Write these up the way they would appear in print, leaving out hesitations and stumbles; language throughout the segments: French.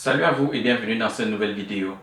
Salut à vous et bienvenue dans cette nouvelle vidéo.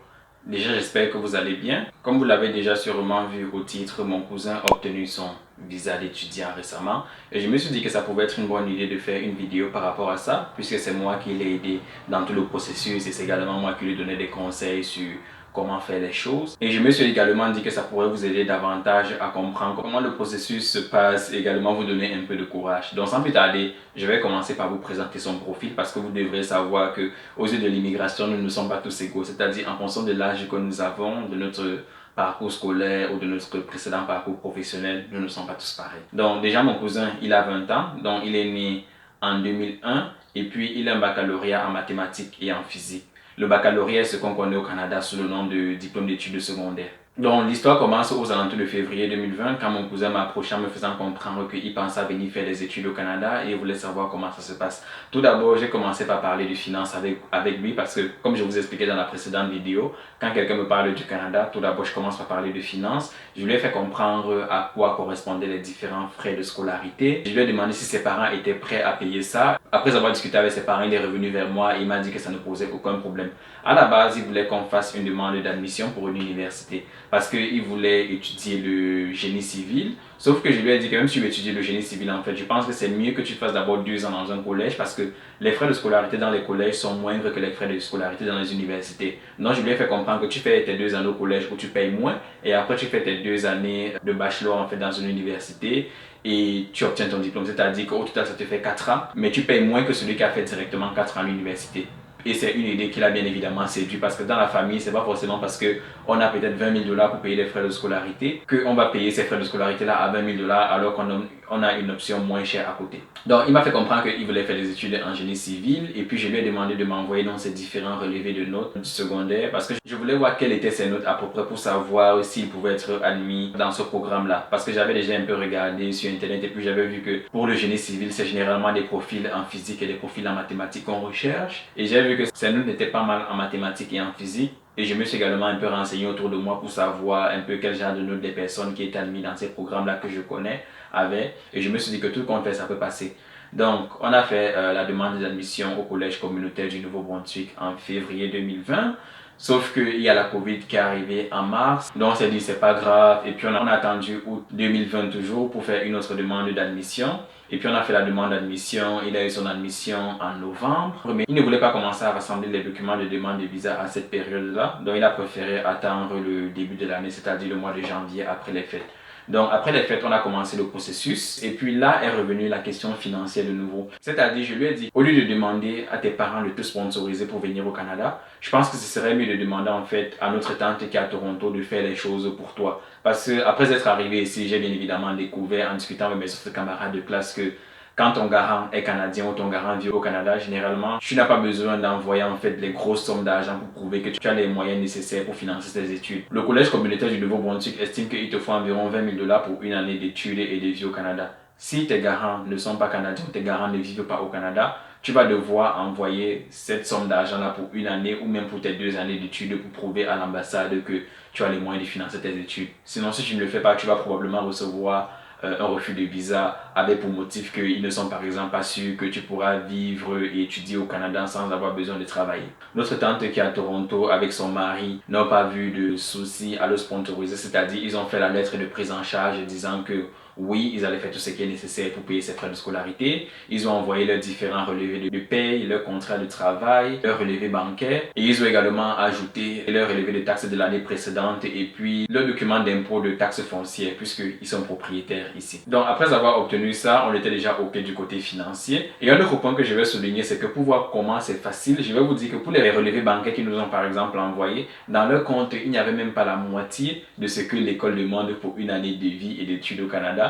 Déjà, j'espère que vous allez bien. Comme vous l'avez déjà sûrement vu au titre, mon cousin a obtenu son visa d'étudiant récemment. Et je me suis dit que ça pouvait être une bonne idée de faire une vidéo par rapport à ça, puisque c'est moi qui l'ai aidé dans tout le processus et c'est également moi qui lui donnais des conseils sur comment faire les choses. Et je me suis également dit que ça pourrait vous aider davantage à comprendre comment le processus se passe et également vous donner un peu de courage. Donc sans plus tarder, je vais commencer par vous présenter son profil parce que vous devrez savoir que aux yeux de l'immigration, nous ne sommes pas tous égaux. C'est-à-dire en fonction de l'âge que nous avons, de notre parcours scolaire ou de notre précédent parcours professionnel, nous ne sommes pas tous pareils. Donc déjà mon cousin, il a 20 ans, donc il est né en 2001 et puis il a un baccalauréat en mathématiques et en physique. Le baccalauréat est ce qu'on connaît au Canada sous le nom de diplôme d'études secondaires. Donc l'histoire commence aux alentours de février 2020 quand mon cousin m'a approché en me faisant comprendre qu'il pensait à venir faire des études au Canada et il voulait savoir comment ça se passe. Tout d'abord, j'ai commencé par parler de finances avec lui parce que comme je vous expliquais dans la précédente vidéo, quand quelqu'un me parle du Canada, tout d'abord je commence par parler de finances. Je lui ai fait comprendre à quoi correspondaient les différents frais de scolarité. Je lui ai demandé si ses parents étaient prêts à payer ça. Après avoir discuté avec ses parents, il est revenu vers moi et il m'a dit que ça ne posait aucun problème. À la base, il voulait qu'on fasse une demande d'admission pour une université parce qu'il voulait étudier le génie civil. Sauf que je lui ai dit que même si tu veux étudier le génie civil, en fait, je pense que c'est mieux que tu fasses d'abord 2 ans dans un collège parce que les frais de scolarité dans les collèges sont moindres que les frais de scolarité dans les universités. Donc, je lui ai fait comprendre que tu fais tes 2 années au collège où tu payes moins et après tu fais tes 2 années de bachelor en fait dans une université et tu obtiens ton diplôme. C'est-à-dire qu'au total, ça te fait 4 ans, mais tu payes moins que celui qui a fait directement 4 ans à l'université. Et c'est une idée qu'il a bien évidemment séduit parce que dans la famille, c'est pas forcément parce qu'on a peut-être 20 000 $ pour payer les frais de scolarité qu'on va payer ces frais de scolarité-là à 20 000 $ alors qu'on a une option moins chère à côté. Donc il m'a fait comprendre qu'il voulait faire des études en génie civil et puis je lui ai demandé de m'envoyer dans ses différents relevés de notes du secondaire parce que je voulais voir quelles étaient ses notes à peu près pour savoir s'il pouvait être admis dans ce programme-là. Parce que j'avais déjà un peu regardé sur internet et puis j'avais vu que pour le génie civil, c'est généralement des profils en physique et des profils en mathématiques qu'on recherche. Et j'ai vu que ses notes étaient pas mal en mathématiques et en physique. Et je me suis également un peu renseigné autour de moi pour savoir un peu quel genre de notes des personnes qui étaient admises dans ces programmes-là que je connais avaient. Et je me suis dit que tout compte fait, ça peut passer. Donc, on a fait la demande d'admission au collège communautaire du Nouveau-Brunswick en février 2020. Sauf qu'il y a la Covid qui est arrivée en mars. Donc, on s'est dit, c'est pas grave. Et puis, on a attendu août 2020 toujours pour faire une autre demande d'admission. Et puis, on a fait la demande d'admission. Il a eu son admission en novembre. Mais il ne voulait pas commencer à rassembler les documents de demande de visa à cette période-là. Donc, il a préféré attendre le début de l'année, c'est-à-dire le mois de janvier après les fêtes. Donc, après les fêtes, on a commencé le processus. Et puis là est revenue la question financière de nouveau. C'est-à-dire, je lui ai dit, au lieu de demander à tes parents de te sponsoriser pour venir au Canada, je pense que ce serait mieux de demander en fait à notre tante qui est à Toronto de faire les choses pour toi. Parce que après être arrivé ici, j'ai bien évidemment découvert en discutant avec mes autres camarades de classe que quand ton garant est canadien ou ton garant vit au Canada, généralement, tu n'as pas besoin d'envoyer en fait les grosses sommes d'argent pour prouver que tu as les moyens nécessaires pour financer tes études. Le collège communautaire du Nouveau-Brunswick estime qu'il te faut environ 20 000 $ pour une année d'études et de vie au Canada. Si tes garants ne sont pas canadiens, tes garants ne vivent pas au Canada, tu vas devoir envoyer cette somme d'argent-là pour une année ou même pour tes 2 années d'études pour prouver à l'ambassade que tu as les moyens de financer tes études. Sinon, si tu ne le fais pas, tu vas probablement recevoir un refus de visa avec pour motif qu'ils ne sont par exemple pas sûrs que tu pourras vivre et étudier au Canada sans avoir besoin de travailler. Notre tante qui est à Toronto avec son mari n'a pas vu de souci à le sponsoriser, c'est-à-dire ils ont fait la lettre de prise en charge disant que oui, ils allaient faire tout ce qui est nécessaire pour payer ses frais de scolarité. Ils ont envoyé leurs différents relevés de paye, leur contrat de travail, leur relevé bancaire. Et ils ont également ajouté leur relevé de taxes de l'année précédente et puis leur document d'impôt de taxes foncières puisqu'ils sont propriétaires ici. Donc après avoir obtenu ça, on était déjà OK du côté financier. Et un autre point que je vais souligner, c'est que pour voir comment c'est facile, je vais vous dire que pour les relevés bancaires qu'ils nous ont par exemple envoyés, dans leur compte, il n'y avait même pas la moitié de ce que l'école demande pour une année de vie et d'études au Canada.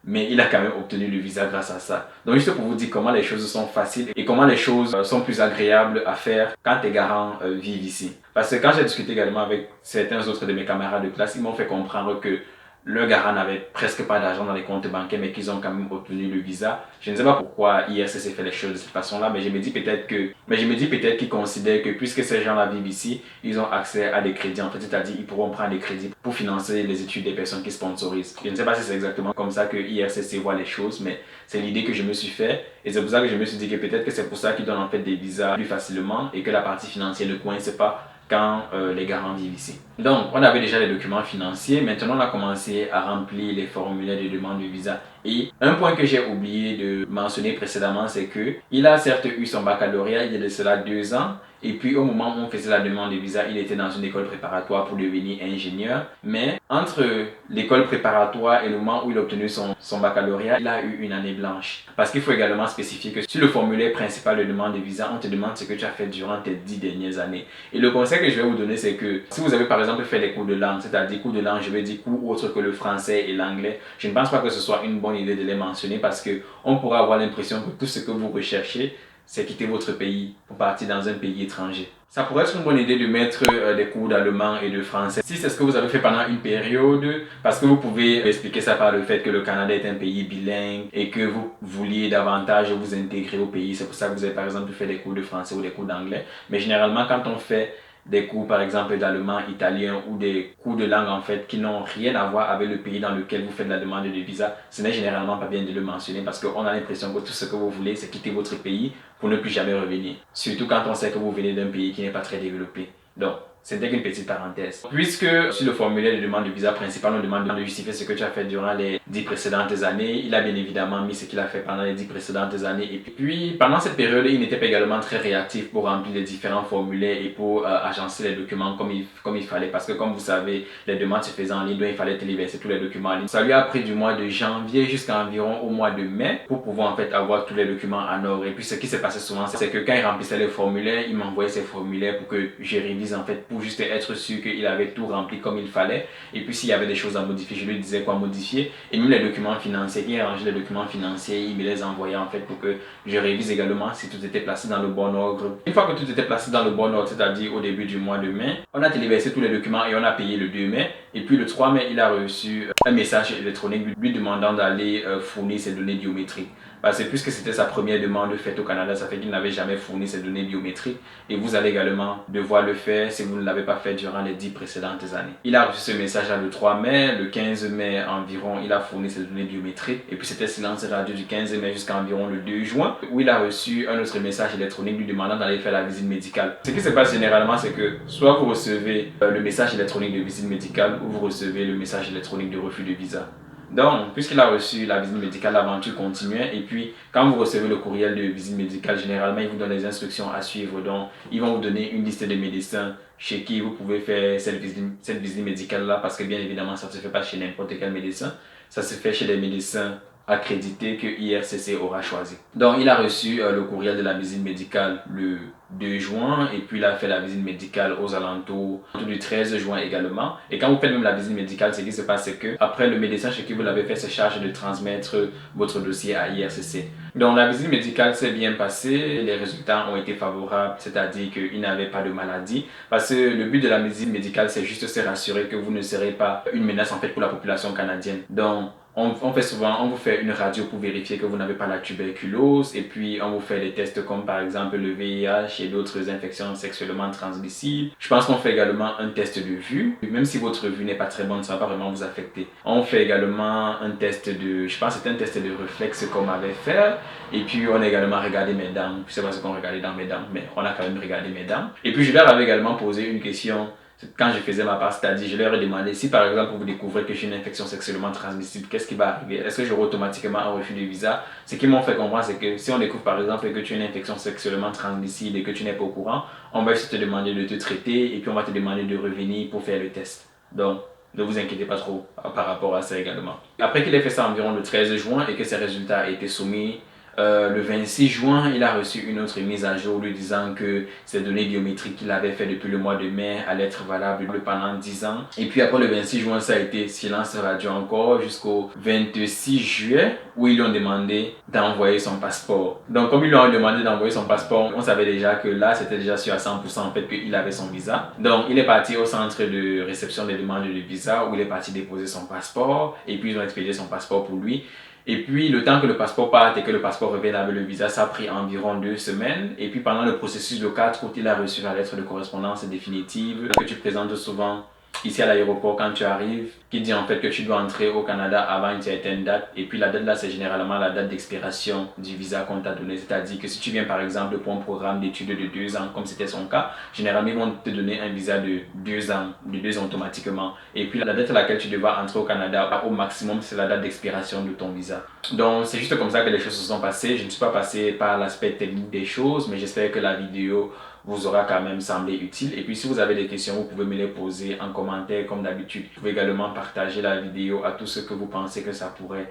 Mais il a quand même obtenu le visa grâce à ça. Donc juste pour vous dire comment les choses sont faciles et comment les choses sont plus agréables à faire quand tes garants vivent ici. Parce que quand j'ai discuté également avec certains autres de mes camarades de classe, ils m'ont fait comprendre que leurs garants n'avaient presque pas d'argent dans les comptes bancaires, mais qu'ils ont quand même obtenu le visa. Je ne sais pas pourquoi IRCC fait les choses de cette façon-là, mais je me dis peut-être qu'ils considèrent que puisque ces gens-là vivent ici, ils ont accès à des crédits, en fait, c'est-à-dire ils pourront prendre des crédits pour financer les études des personnes qui sponsorisent. Je ne sais pas si c'est exactement comme ça que IRCC voit les choses, mais c'est l'idée que je me suis fait, et c'est pour ça que je me suis dit que peut-être que c'est pour ça qu'ils donnent en fait des visas plus facilement et que la partie financière ne coince pas quand les garants vivent ici. Donc, on avait déjà les documents financiers. Maintenant, on a commencé à remplir les formulaires de demande de visa. Et un point que j'ai oublié de mentionner précédemment, c'est que il a certes eu son baccalauréat il y a de cela 2 ans. Et puis, au moment où on faisait la demande de visa, il était dans une école préparatoire pour devenir ingénieur. Mais entre l'école préparatoire et le moment où il a obtenu son baccalauréat, il a eu une année blanche. Parce qu'il faut également spécifier que sur le formulaire principal de demande de visa, on te demande ce que tu as fait durant tes 10 dernières années. Et le conseil que je vais vous donner, c'est que si vous avez par exemple fait les cours de langue, c'est-à-dire cours de langue, je vais dire cours autres que le français et l'anglais, je ne pense pas que ce soit une bonne idée de les mentionner parce qu'on pourra avoir l'impression que tout ce que vous recherchez, c'est quitter votre pays pour partir dans un pays étranger. Ça pourrait être une bonne idée de mettre des cours d'allemand et de français. Si c'est ce que vous avez fait pendant une période, parce que vous pouvez expliquer ça par le fait que le Canada est un pays bilingue et que vous vouliez davantage vous intégrer au pays. C'est pour ça que vous avez par exemple fait des cours de français ou des cours d'anglais. Mais généralement, quand on fait des cours par exemple d'allemand, italien ou des cours de langue en fait qui n'ont rien à voir avec le pays dans lequel vous faites la demande de visa, ce n'est généralement pas bien de le mentionner parce qu'on a l'impression que tout ce que vous voulez c'est quitter votre pays pour ne plus jamais revenir. Surtout quand on sait que vous venez d'un pays qui n'est pas très développé. Donc, c'était qu'une petite parenthèse. Puisque sur le formulaire de demande de visa principal, on demande de justifier ce que tu as fait durant les 10 précédentes années. Il a bien évidemment mis ce qu'il a fait pendant les 10 précédentes années. Et puis, pendant cette période, il n'était pas également très réactif pour remplir les différents formulaires et pour agencer les documents comme il fallait. Parce que comme vous savez, les demandes se faisaient en ligne, donc il fallait téléverser tous les documents en ligne. Ça lui a pris du mois de janvier jusqu'à environ au mois de mai pour pouvoir en fait avoir tous les documents en ordre. Et puis, ce qui s'est passé souvent, c'est que quand il remplissait les formulaires, il m'envoyait ces formulaires pour que je révise en fait pour juste être sûr qu'il avait tout rempli comme il fallait. Et puis s'il y avait des choses à modifier, je lui disais quoi modifier. Et même les documents financiers, il rangeait les documents financiers, il me les envoyait en fait pour que je révise également si tout était placé dans le bon ordre. Une fois que tout était placé dans le bon ordre, c'est-à-dire au début du mois de mai, on a téléversé tous les documents et on a payé le 2 mai. Et puis le 3 mai, il a reçu un message électronique lui demandant d'aller fournir ses données biométriques. Parce que puisque c'était sa première demande faite au Canada, ça fait qu'il n'avait jamais fourni ses données biométriques. Et vous allez également devoir le faire si vous ne l'avez pas fait durant les 10 précédentes années. Il a reçu ce message le 3 mai. Le 15 mai environ, il a fourni ses données biométriques. Et puis c'était silence radio du 15 mai jusqu'à environ le 2 juin, où il a reçu un autre message électronique lui demandant d'aller faire la visite médicale. Ce qui se passe généralement, c'est que soit vous recevez le message électronique de visite médicale ou vous recevez le message électronique de refus de visa. Donc, puisqu'il a reçu la visite médicale, l'aventure continuait. Et puis, quand vous recevez le courriel de visite médicale, généralement, ils vous donnent des instructions à suivre. Donc, ils vont vous donner une liste de médecins chez qui vous pouvez faire cette visite médicale-là. Parce que, bien évidemment, ça ne se fait pas chez n'importe quel médecin. Ça se fait chez les médecins accrédités que IRCC aura choisi. Donc, il a reçu le courriel de la visite médicale le 2 juin et puis il a fait la visite médicale aux alentours du 13 juin également. Et quand vous faites même la visite médicale, ce qui se passe, c'est que après le médecin chez qui vous l'avez fait se charge de transmettre votre dossier à IRCC. Donc, la visite médicale s'est bien passée, les résultats ont été favorables, c'est-à-dire qu'il n'avait pas de maladie. Parce que le but de la visite médicale, c'est juste se rassurer que vous ne serez pas une menace en fait pour la population canadienne. Donc, on vous fait une radio pour vérifier que vous n'avez pas la tuberculose et puis on vous fait des tests comme par exemple le VIH et d'autres infections sexuellement transmissibles. Je pense qu'on fait également un test de vue. Même si votre vue n'est pas très bonne, ça ne va pas vraiment vous affecter. On fait également un test je pense que c'était un test de réflexe qu'on m'avait fait. Et puis on a également regardé mes dents. Je ne sais pas ce qu'on regardait dans mes dents, mais on a quand même regardé mes dents. Et puis je leur avais également posé une question quand je faisais ma part, c'est-à-dire je leur ai demandé si par exemple vous découvrez que j'ai une infection sexuellement transmissible, qu'est-ce qui va arriver? Est-ce que j'aurai automatiquement un refus de visa? Ce qu'ils m'ont fait comprendre, c'est que si on découvre par exemple que tu as une infection sexuellement transmissible et que tu n'es pas au courant, on va juste te demander de te traiter et puis on va te demander de revenir pour faire le test. Donc, ne vous inquiétez pas trop par rapport à ça également. Après qu'il ait fait ça environ le 13 juin et que ses résultats aient été soumis Le 26 juin, il a reçu une autre mise à jour lui disant que ces données biométriques qu'il avait fait depuis le mois de mai allaient être valables pendant 10 ans. Et puis après le 26 juin, ça a été silence radio encore jusqu'au 26 juillet où ils lui ont demandé d'envoyer son passeport. Donc comme ils lui ont demandé d'envoyer son passeport, on savait déjà que là, c'était déjà sûr à 100% en fait qu'il avait son visa. Donc il est parti au centre de réception des demandes de visa où il est parti déposer son passeport et puis ils ont expédié son passeport pour lui. Et puis, le temps que le passeport parte et que le passeport revienne avec le visa, ça a pris environ 2 semaines. Et puis, pendant le processus de 4 août, il a reçu la lettre de correspondance définitive que tu présentes souvent ici à l'aéroport quand tu arrives, qui dit en fait que tu dois entrer au Canada avant une certaine date. Et puis, la date là, c'est généralement la date d'expiration du visa qu'on t'a donné. C'est-à-dire que si tu viens par exemple pour un programme d'études de 2 ans, comme c'était son cas, généralement, ils vont te donner un visa de 2 ans, de 2 ans automatiquement. Et puis, la date à laquelle tu devras entrer au Canada, au maximum, c'est la date d'expiration de ton visa. Donc, c'est juste comme ça que les choses se sont passées. Je ne suis pas passé par l'aspect technique des choses, mais j'espère que la vidéo vous aura quand même semblé utile. Et puis, si vous avez des questions, vous pouvez me les poser en commentaire comme d'habitude. Vous pouvez également partager la vidéo à tous ceux que vous pensez que ça pourrait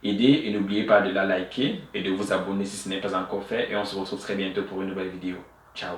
aider. Et n'oubliez pas de la liker et de vous abonner si ce n'est pas encore fait. Et on se retrouve très bientôt pour une nouvelle vidéo. Ciao!